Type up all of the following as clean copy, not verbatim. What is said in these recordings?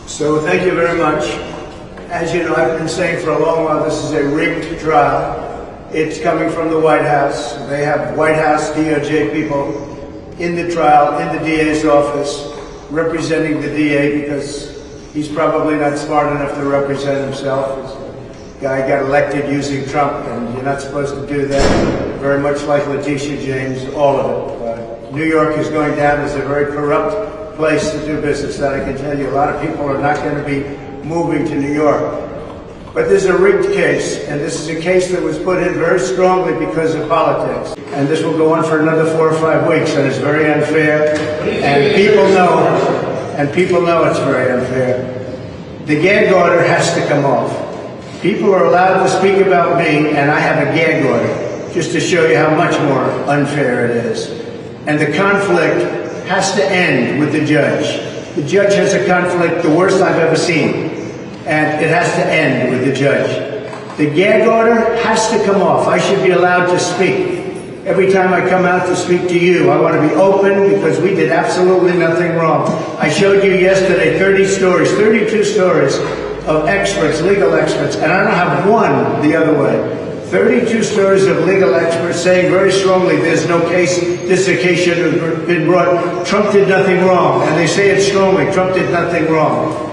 So thank you very much. As you know, I've been saying for a long while this is a rigged trial. It's coming from the White House. They have White House DOJ people in the trial, in the DA's office, representing the DA because he's probably not smart enough to represent himself. This guy got elected using Trump, and you're not supposed to do that. Very much like Letitia James, all of it. New York is going down as a very corrupt place to do business. That I can tell you. A lot of people are not going to be moving to New York. But there's a rigged case, and this is a case that was put in very strongly because of politics. And this will go on for another 4 or 5 weeks, and it's very unfair. And people know it's very unfair. The gag order has to come off. People are allowed to speak about me, and I have a gag order, just to show you how much more unfair it is. And the conflict has to end with the judge. The judge has a conflict, the worst I've ever seen. And it has to end with the judge. The gag order has to come off. I should be allowed to speak. Every time I come out to speak to you, I want to be open because we did absolutely nothing wrong. I showed you yesterday 32 stories of experts, legal experts, and I don't have one the other way. 32 stories of legal experts saying very strongly there's no case, this case should have been brought. Trump did nothing wrong, and they say it strongly, Trump did nothing wrong.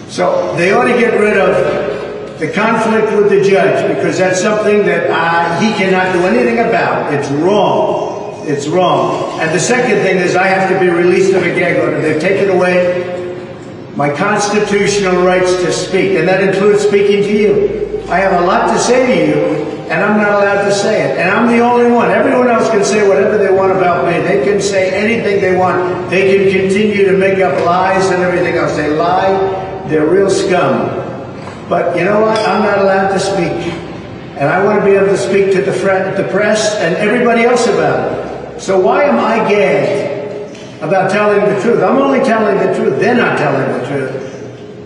So they ought to get rid of the conflict with the judge because that's something that he cannot do anything about. It's wrong. It's wrong. And the second thing is I have to be released of a gag order. They've taken away my constitutional rights to speak, and that includes speaking to you. I have a lot to say to you, and I'm not allowed to say it. And I'm the only one. Everyone else can say whatever they want about me. They can say anything they want. They can continue to make up lies and everything else. They lie. They're real scum. But you know what? I'm not allowed to speak. And I want to be able to speak to the press and everybody else about it. So why am I gagged about telling the truth? I'm only telling the truth. They're not telling the truth.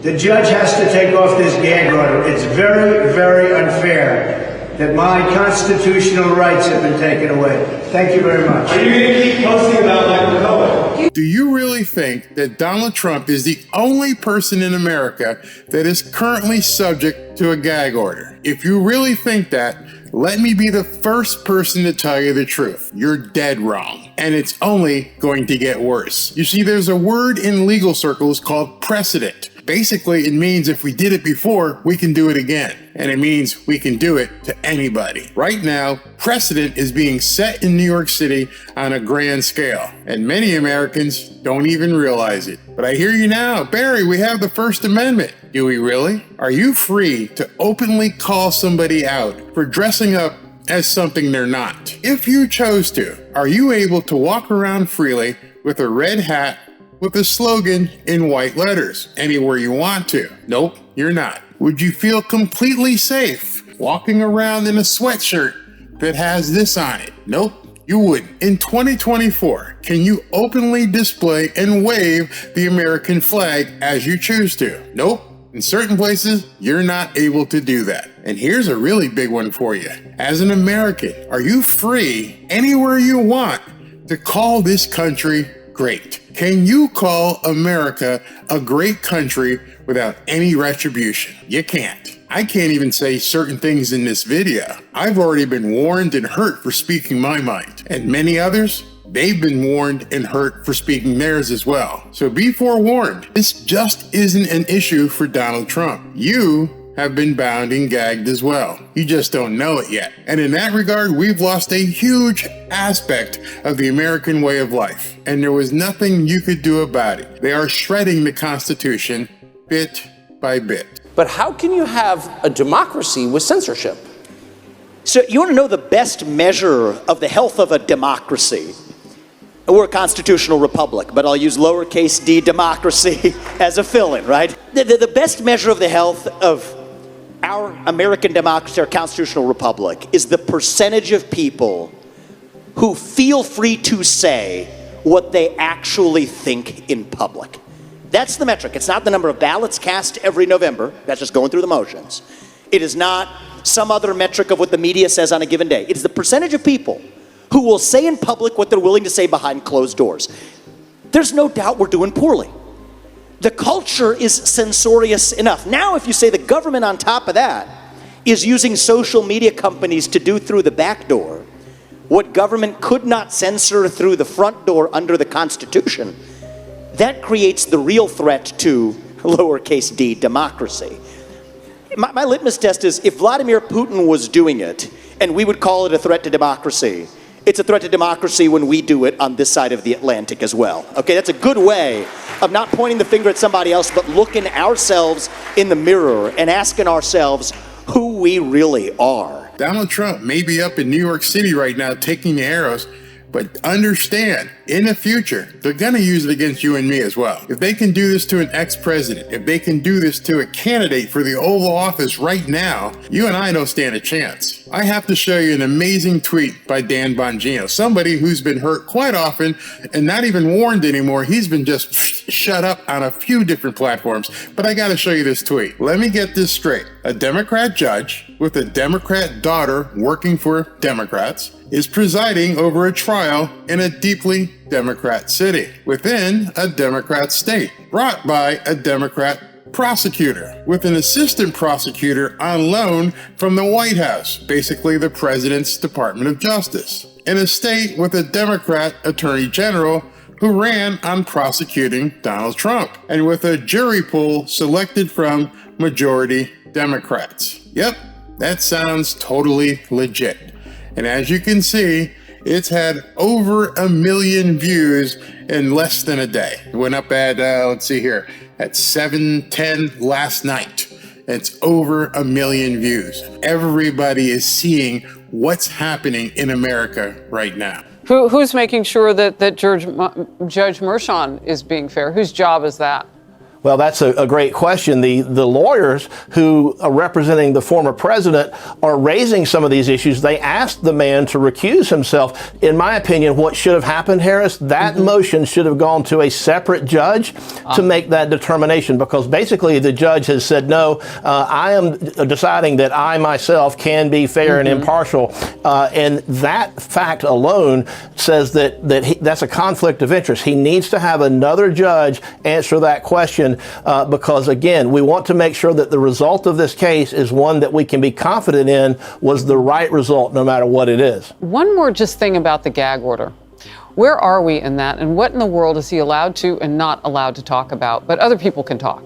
The judge has to take off this gag order. It's very, very unfair that my constitutional rights have been taken away. Thank you very much. Are you going to keep posting about Michael Cohen? Do you really think that Donald Trump is the only person in America that is currently subject to a gag order? If you really think that, let me be the first person to tell you the truth. You're dead wrong. And it's only going to get worse. You see, there's a word in legal circles called precedent. Basically, it means if we did it before, we can do it again. And it means we can do it to anybody. Right now, precedent is being set in New York City on a grand scale. And many Americans don't even realize it. But I hear you now, Barry, we have the First Amendment. Do we really? Are you free to openly call somebody out for dressing up as something they're not? If you chose to, are you able to walk around freely with a red hat with a slogan in white letters anywhere you want to? Nope, you're not. Would you feel completely safe walking around in a sweatshirt that has this on it? Nope, you wouldn't. In 2024, can you openly display and wave the American flag as you choose to? Nope. In certain places, you're not able to do that. And here's a really big one for you. As an American, are you free anywhere you want to call this country great? Can you call America a great country without any retribution? You can't. I can't even say certain things in this video. I've already been warned and hurt for speaking my mind. And many others, they've been warned and hurt for speaking theirs as well. So be forewarned. This just isn't an issue for Donald Trump. You have been bound and gagged as well. You just don't know it yet. And in that regard, we've lost a huge aspect of the American way of life. And there was nothing you could do about it. They are shredding the Constitution bit by bit. But how can you have a democracy with censorship? So you want to know the best measure of the health of a democracy? We're a constitutional republic, but I'll use lowercase d democracy as a fill-in, right? The best measure of the health of our American democracy, our constitutional republic, is the percentage of people who feel free to say what they actually think in public. That's the metric. It's not the number of ballots cast every November. That's just going through the motions. It is not some other metric of what the media says on a given day. It is the percentage of people who will say in public what they're willing to say behind closed doors. There's no doubt we're doing poorly. The culture is censorious enough. Now, if you say the government on top of that is using social media companies to do through the back door what government could not censor through the front door under the Constitution, that creates the real threat to lowercase d democracy. My litmus test is if Vladimir Putin was doing it and we would call it a threat to democracy, it's a threat to democracy when we do it on this side of the Atlantic as well. Okay, that's a good way of not pointing the finger at somebody else, but looking ourselves in the mirror and asking ourselves who we really are. Donald Trump may be up in New York City right now taking the arrows, but understand, in the future, they're going to use it against you and me as well. If they can do this to an ex-president, if they can do this to a candidate for the Oval Office right now, you and I don't stand a chance. I have to show you an amazing tweet by Dan Bongino, somebody who's been hurt quite often and not even warned anymore. He's been just shut up on a few different platforms, but I got to show you this tweet. Let me get this straight. A Democrat judge with a Democrat daughter working for Democrats is presiding over a trial in a deeply Democrat city within a Democrat state, brought by a Democrat prosecutor with an assistant prosecutor on loan from the White House, basically the president's Department of Justice, in a state with a Democrat attorney general who ran on prosecuting Donald Trump, and with a jury pool selected from majority Democrats. Yep, that sounds totally legit. And as you can see, it's had over 1 million views in less than a day. It went up at, let's see here, at 7:10 last night. It's over 1 million views. Everybody is seeing what's happening in America right now. Who's making sure that Judge Merchan is being fair? Whose job is that? Well, that's a great question. The lawyers who are representing the former president are raising some of these issues. They asked the man to recuse himself. In my opinion, what should have happened, Harris, that motion should have gone to a separate judge to make that determination, because basically the judge has said, no, I am deciding that I myself can be fair and impartial. And that fact alone says that's a conflict of interest. He needs to have another judge answer that question. Because, again, we want to make sure that the result of this case is one that we can be confident in was the right result, no matter what it is. One more just thing about the gag order. Where are we in that, and what in the world is he allowed to and not allowed to talk about? But other people can talk.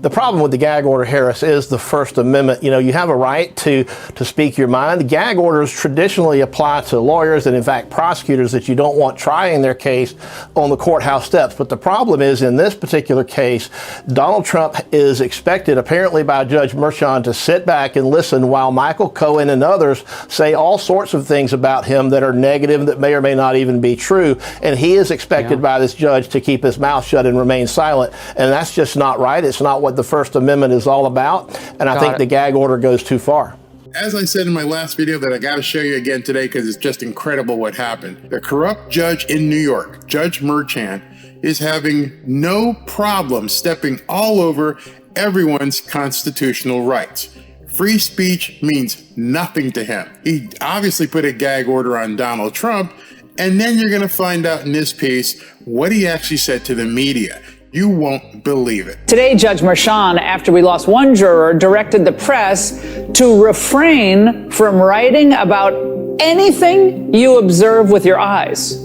The problem with the gag order, Harris, is the First Amendment. You know, you have a right to speak your mind. The gag orders traditionally apply to lawyers and, in fact, prosecutors that you don't want trying their case on the courthouse steps. But the problem is, in this particular case, Donald Trump is expected, apparently by Judge Merchan, to sit back and listen while Michael Cohen and others say all sorts of things about him that are negative, that may or may not even be true. And he is expected by this judge to keep his mouth shut and remain silent. And that's just not right. It's not what the First Amendment is all about, and I think the gag order goes too far. As I said in my last video that I got to show you again today because it's just incredible what happened. The corrupt judge in New York, Judge Merchan, is having no problem stepping all over everyone's constitutional rights. Free speech means nothing to him. He obviously put a gag order on Donald Trump, and then you're going to find out in this piece what he actually said to the media. You won't believe it. Today, Judge Merchan, after we lost one juror, directed the press to refrain from writing about anything you observe with your eyes.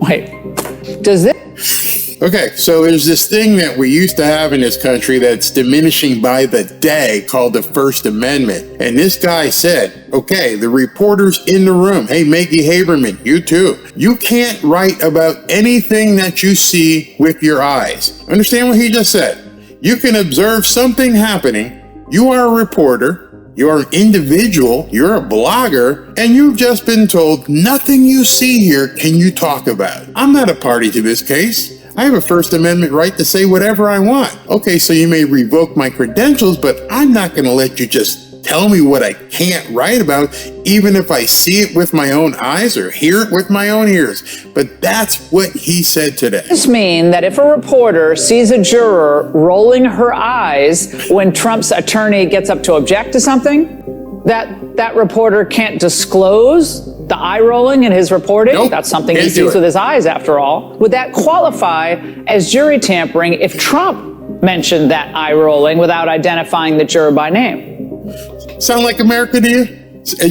Wait, does this... Okay, so there's this thing that we used to have in this country that's diminishing by the day called the First Amendment. And this guy said, okay, the reporters in the room, hey, Maggie Haberman, you too. You can't write about anything that you see with your eyes. Understand what he just said? You can observe something happening. You are a reporter. You're an individual. You're a blogger. And you've just been told nothing you see here can you talk about. I'm not a party to this case. I have a First Amendment right to say whatever I want. Okay, so you may revoke my credentials, but I'm not going to let you just tell me what I can't write about, even if I see it with my own eyes or hear it with my own ears. But that's what he said today. Does this mean that if a reporter sees a juror rolling her eyes when Trump's attorney gets up to object to something, that reporter can't disclose The eye rolling in his reporting, Nope. that's something he Can't do sees it. with his eyes after all. Would that qualify as jury tampering if Trump mentioned that eye rolling without identifying the juror by name? Sound like America to you?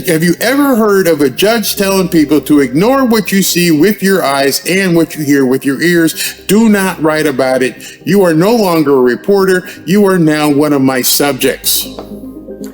Have you ever heard of a judge telling people to ignore what you see with your eyes and what you hear with your ears? Do not write about it. You are no longer a reporter. You are now one of my subjects.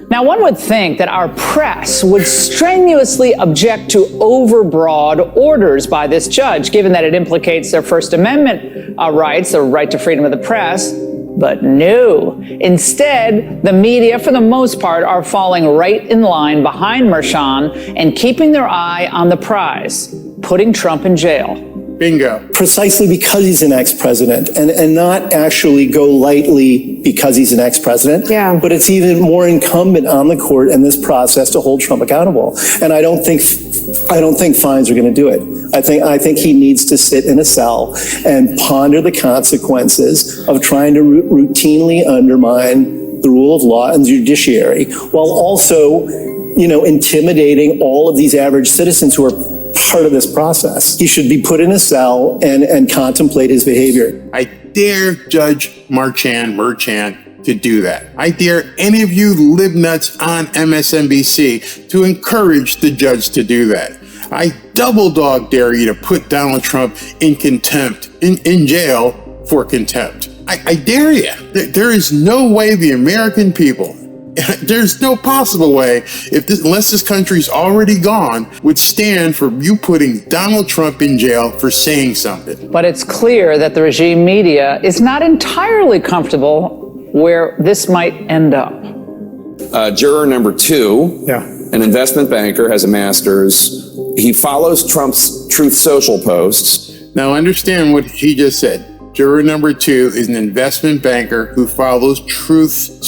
Now, one would think that our press would strenuously object to overbroad orders by this judge, given that it implicates their First Amendment rights, the right to freedom of the press. But no. Instead, the media, for the most part, are falling right in line behind Merchan and keeping their eye on the prize, putting Trump in jail. Bingo. Precisely because he's an ex-president, and not actually go lightly because he's an ex-president. Yeah. But it's even more incumbent on the court in this process to hold Trump accountable. And I don't think fines are going to do it. I think he needs to sit in a cell and ponder the consequences of trying to routinely undermine the rule of law and the judiciary, while also, intimidating all of these average citizens who are part of this process. He should be put in a cell and contemplate his behavior. I dare Judge Merchan to do that. I dare any of you libnuts on MSNBC to encourage the judge to do that. I double dog dare you to put Donald Trump in contempt, in jail for contempt. I dare you. There is no way the American people, there's no possible way, unless this country's already gone, would stand for you putting Donald Trump in jail for saying something. But it's clear that the regime media is not entirely comfortable where this might end up. Juror number 2, an investment banker, has a master's. He follows Trump's Truth Social posts. Now understand what he just said. Juror number 2 is an investment banker who follows Trump's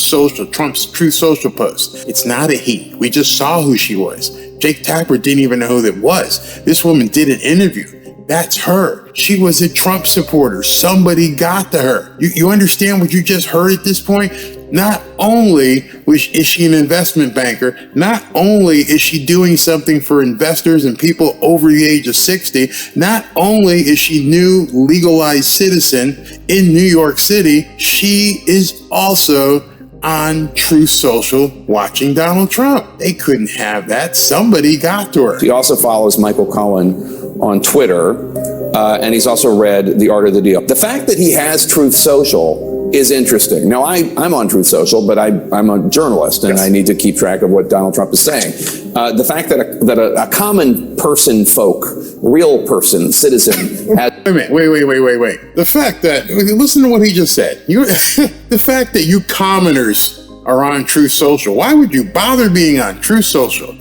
Truth Social posts. It's not a he. We just saw who she was. Jake Tapper didn't even know who that was. This woman did an interview. That's her. She was a Trump supporter. Somebody got to her. You understand what you just heard at this point? Not only is she an investment banker, not only is she doing something for investors and people over the age of 60, not only is she new legalized citizen in New York City, she is also on Truth Social watching Donald Trump. They couldn't have that. Somebody got to her. He also follows Michael Cohen on Twitter, and he's also read The Art of the Deal. The fact that he has Truth Social is interesting. Now, I'm on Truth Social, but I'm a journalist, and I need to keep track of what Donald Trump is saying. The fact that a common person, real person, citizen has... Wait. The fact that, listen to what he just said. The fact that you commoners are on Truth Social, why would you bother being on Truth Social?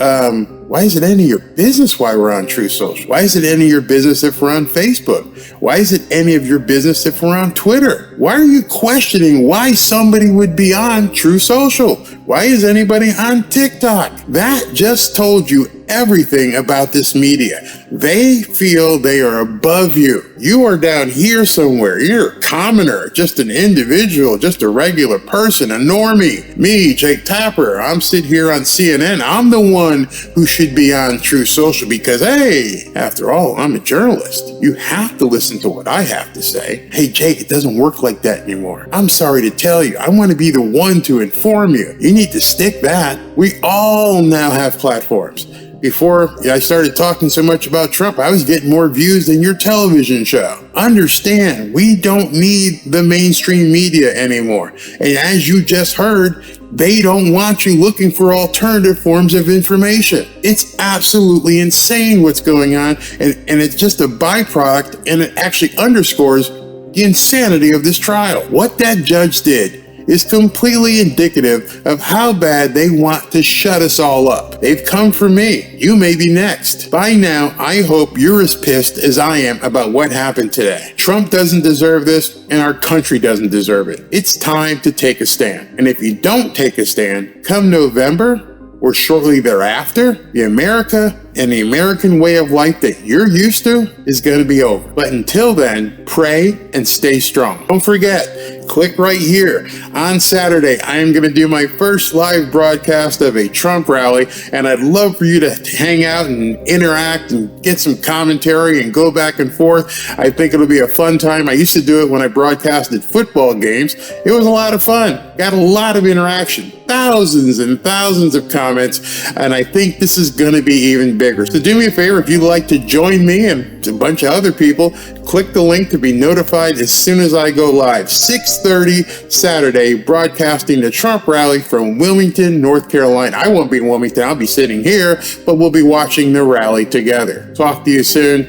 Why is it any of your business why we're on Truth Social? Why is it any of your business if we're on Facebook? Why is it any of your business if we're on Twitter? Why are you questioning why somebody would be on Truth Social? Why is anybody on TikTok? That just told you everything about this media. They feel they are above you. You are down here somewhere. You're a commoner, just an individual, just a regular person, a normie. Me, Jake Tapper, I'm sitting here on CNN. I'm the one who should be on Truth Social because, hey, after all, I'm a journalist. You have to listen to what I have to say. Hey, Jake, it doesn't work like that anymore. I'm sorry to tell you. I want to be the one to inform you. You need to stick that. We all now have platforms. Before I started talking so much about Trump, I was getting more views than your television show. Understand, we don't need the mainstream media anymore. And as you just heard, they don't want you looking for alternative forms of information. It's absolutely insane what's going on, and it's just a byproduct, and it actually underscores the insanity of this trial. What that judge did is completely indicative of how bad they want to shut us all up. They've come for me. You may be next. By now, I hope you're as pissed as I am about what happened today. Trump doesn't deserve this, and our country doesn't deserve it. It's time to take a stand. And if you don't take a stand, come November, or shortly thereafter, the America and the American way of life that you're used to is going to be over. But until then, pray and stay strong. Don't forget, click right here. On Saturday, I am going to do my first live broadcast of a Trump rally, and I'd love for you to hang out and interact and get some commentary and go back and forth. I think it'll be a fun time. I used to do it when I broadcasted football games. It was a lot of fun. Got a lot of interaction, thousands and thousands of comments, and I think this is going to be even bigger. So do me a favor, if you'd like to join me and a bunch of other people, click the link to be notified as soon as I go live. 6:30 Saturday, broadcasting the Trump rally from Wilmington, North Carolina. I won't be in Wilmington, I'll be sitting here, but we'll be watching the rally together. Talk to you soon.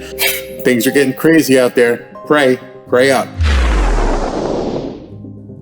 Things are getting crazy out there. Pray up.